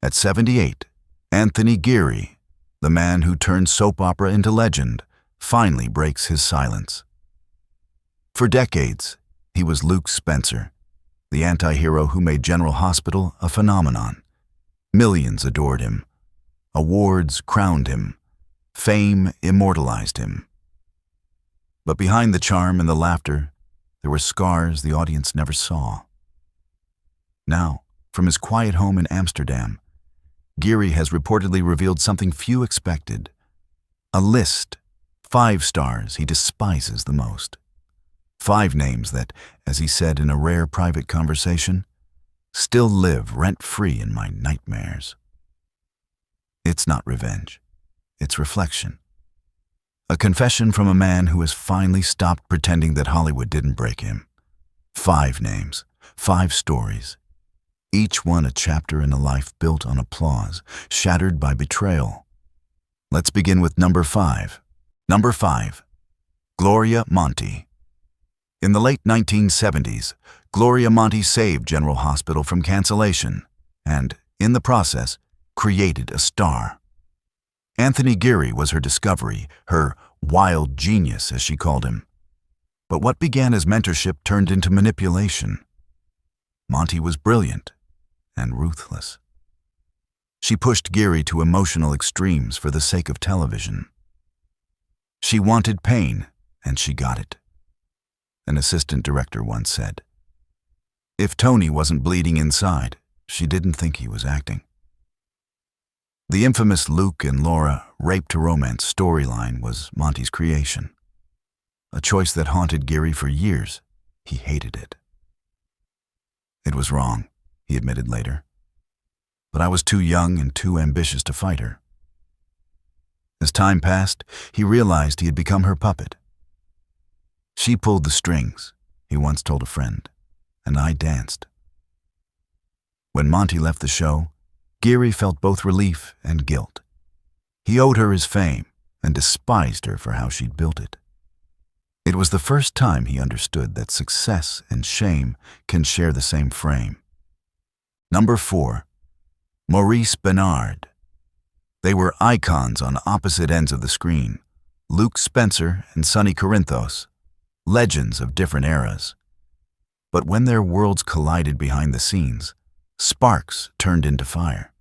At 78, Anthony Geary, the man who turned soap opera into legend, finally breaks his silence. For decades, he was Luke Spencer, the anti-hero who made General Hospital a phenomenon. Millions adored him. Awards crowned him. Fame immortalized him. But behind the charm and the laughter, there were scars the audience never saw. Now, from his quiet home in Amsterdam, Geary has reportedly revealed something few expected. A list, 5 stars he despises the most. 5 names that, as he said in a rare private conversation, still live rent-free in my nightmares. It's not revenge. It's reflection. A confession from a man who has finally stopped pretending that Hollywood didn't break him. 5 names, 5 stories. Each one a chapter in a life built on applause, shattered by betrayal. Let's begin with number 5. Number 5. Gloria Monty. In the late 1970s, Gloria Monty saved General Hospital from cancellation and, in the process, created a star. Anthony Geary was her discovery, her wild genius, as she called him. But what began as mentorship turned into manipulation. Monty was brilliant and ruthless. She pushed Geary to emotional extremes for the sake of television. She wanted pain, and she got it. An assistant director once said, "If Tony wasn't bleeding inside, she didn't think he was acting." The infamous Luke and Laura rape-to-romance storyline was Monty's creation. A choice that haunted Geary for years. He hated it. "It was wrong," he admitted later. "But I was too young and too ambitious to fight her." As time passed, he realized he had become her puppet. "She pulled the strings," he once told a friend, "and I danced." When Monty left the show, Geary felt both relief and guilt. He owed her his fame and despised her for how she'd built it. It was the first time he understood that success and shame can share the same frame. Number 4. Maurice Benard. They were icons on opposite ends of the screen, Luke Spencer and Sonny Corinthos, legends of different eras. But when their worlds collided behind the scenes, sparks turned into fire.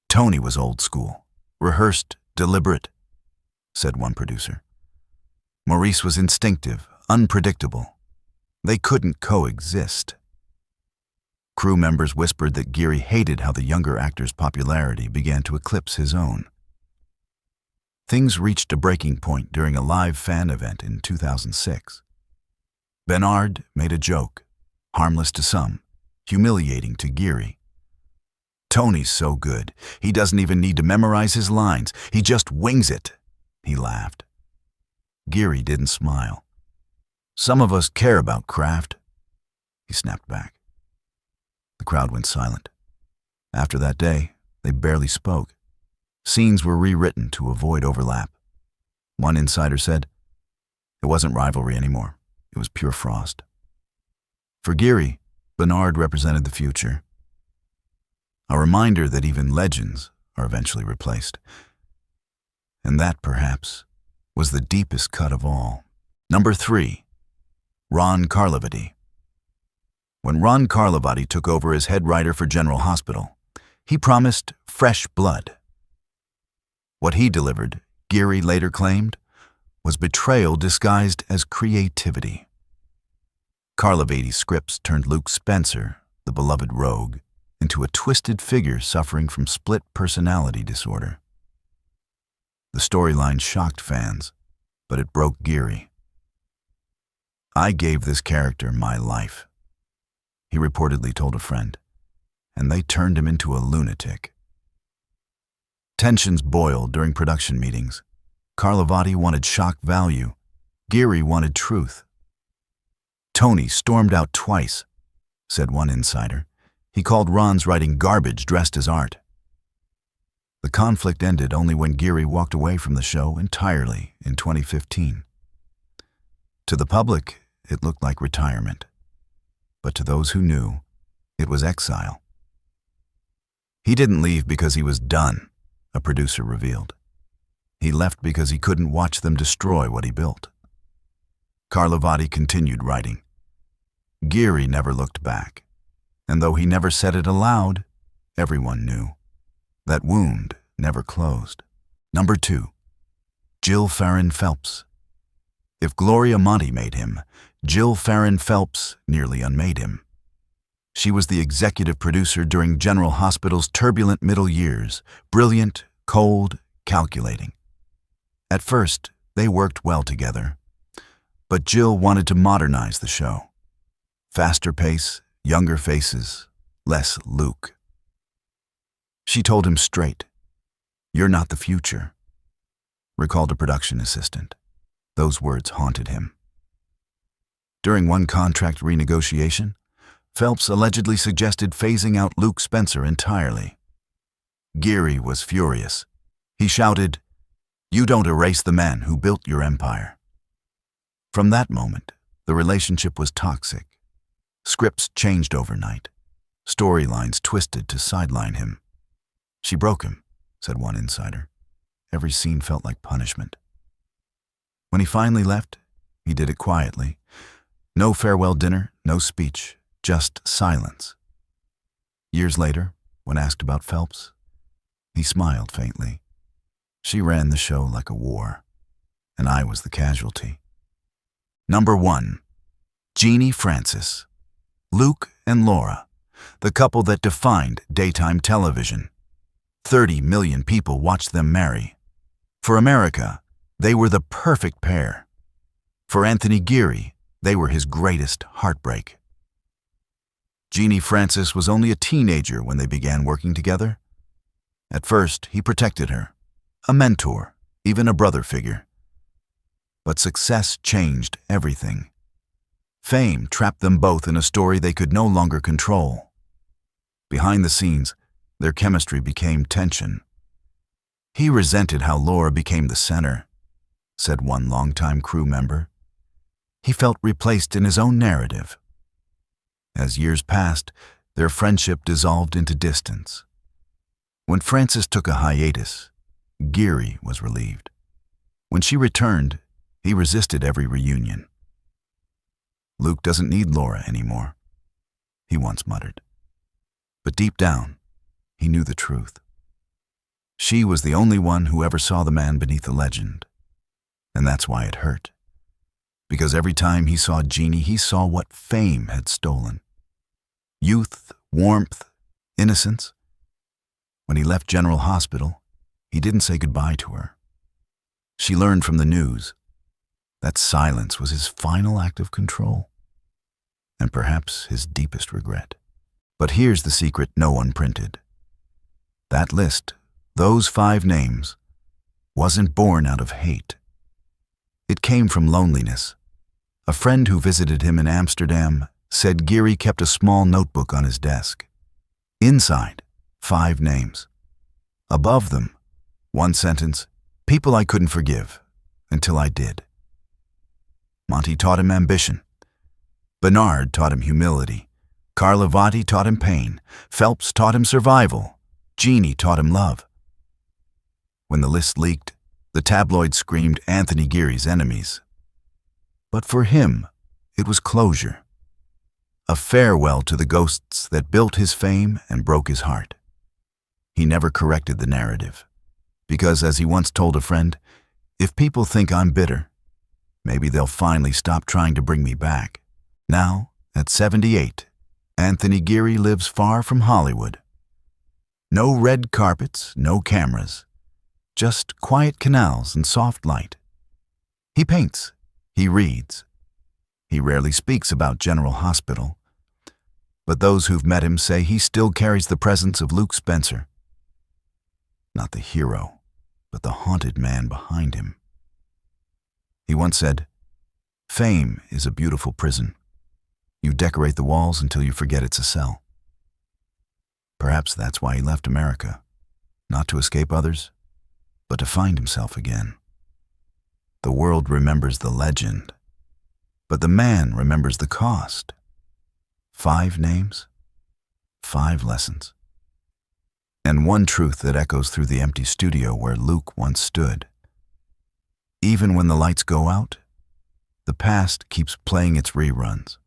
"Tony was old school, rehearsed, deliberate," said one producer. "Maurice was instinctive, unpredictable. They couldn't coexist." Crew members whispered that Geary hated how the younger actor's popularity began to eclipse his own. Things reached a breaking point during a live fan event in 2006. Benard made a joke, harmless to some, humiliating to Geary. "Tony's so good, he doesn't even need to memorize his lines, he just wings it," he laughed. Geary didn't smile. "Some of us care about craft," he snapped back. The crowd went silent. After that day, they barely spoke. Scenes were rewritten to avoid overlap. One insider said, "It wasn't rivalry anymore, it was pure frost." For Geary, Benard represented the future. A reminder that even legends are eventually replaced. And that, perhaps, was the deepest cut of all. Number 3. Ron Carlivati. When Ron Carlivati took over as head writer for General Hospital, he promised fresh blood. What he delivered, Geary later claimed, was betrayal disguised as creativity. Carlivati's scripts turned Luke Spencer, the beloved rogue, into a twisted figure suffering from split personality disorder. The storyline shocked fans, but it broke Geary. "I gave this character my life," he reportedly told a friend, "and they turned him into a lunatic." Tensions boiled during production meetings. Carlivati wanted shock value. Geary wanted truth. "Tony stormed out twice," said one insider. He called Ron's writing garbage dressed as art. The conflict ended only when Geary walked away from the show entirely in 2015. To the public, it looked like retirement. But to those who knew, it was exile. He didn't leave because he was done, a producer revealed. He left because he couldn't watch them destroy what he built. Carlivati continued writing. Geary never looked back, and though he never said it aloud, everyone knew. That wound never closed. Number 2. Jill Farron Phelps. If Gloria Monty made him, Jill Farron Phelps nearly unmade him. She was the executive producer during General Hospital's turbulent middle years, brilliant, cold, calculating. At first, they worked well together, but Jill wanted to modernize the show. Faster pace, younger faces, less Luke. She told him straight, "You're not the future," recalled a production assistant. Those words haunted him. During one contract renegotiation, Phelps allegedly suggested phasing out Luke Spencer entirely. Geary was furious. He shouted, "You don't erase the man who built your empire." From that moment, the relationship was toxic. Scripts changed overnight. Storylines twisted to sideline him. "She broke him," said one insider. Every scene felt like punishment. When he finally left, he did it quietly. No farewell dinner, no speech, just silence. Years later, when asked about Phelps, he smiled faintly. "She ran the show like a war, and I was the casualty." Number 1. Jeannie Francis. Luke and Laura, the couple that defined daytime television. 30 million people watched them marry. For America, they were the perfect pair. For Anthony Geary, they were his greatest heartbreak. Jeannie Francis was only a teenager when they began working together. At first, he protected her, a mentor, even a brother figure. But success changed everything. Fame trapped them both in a story they could no longer control. Behind the scenes, their chemistry became tension. "He resented how Laura became the center," said one longtime crew member. He felt replaced in his own narrative. As years passed, their friendship dissolved into distance. When Francis took a hiatus, Geary was relieved. When she returned, he resisted every reunion. "Luke doesn't need Laura anymore," he once muttered. But deep down, he knew the truth. She was the only one who ever saw the man beneath the legend. And that's why it hurt. Because every time he saw Jeannie, he saw what fame had stolen. Youth, warmth, innocence. When he left General Hospital, he didn't say goodbye to her. She learned from the news that silence was his final act of control, and perhaps his deepest regret. But here's the secret no one printed. That list, those 5 names, wasn't born out of hate. It came from loneliness. A friend who visited him in Amsterdam said Geary kept a small notebook on his desk. Inside, 5 names. Above them, one sentence, "People I couldn't forgive, until I did." Monty taught him ambition. Bernard taught him humility. Carlivati taught him pain. Phelps taught him survival. Jeannie taught him love. When the list leaked, the tabloids screamed Anthony Geary's enemies. But for him, it was closure. A farewell to the ghosts that built his fame and broke his heart. He never corrected the narrative. Because, as he once told a friend, "If people think I'm bitter, maybe they'll finally stop trying to bring me back." Now, at 78, Anthony Geary lives far from Hollywood. No red carpets, no cameras. Just quiet canals and soft light. He paints. He reads. He rarely speaks about General Hospital. But those who've met him say he still carries the presence of Luke Spencer. Not the hero, but the haunted man behind him. He once said, "Fame is a beautiful prison. You decorate the walls until you forget it's a cell." Perhaps that's why he left America, not to escape others, but to find himself again. The world remembers the legend, but the man remembers the cost. 5 names, 5 lessons. And one truth that echoes through the empty studio where Luke once stood. Even when the lights go out, the past keeps playing its reruns.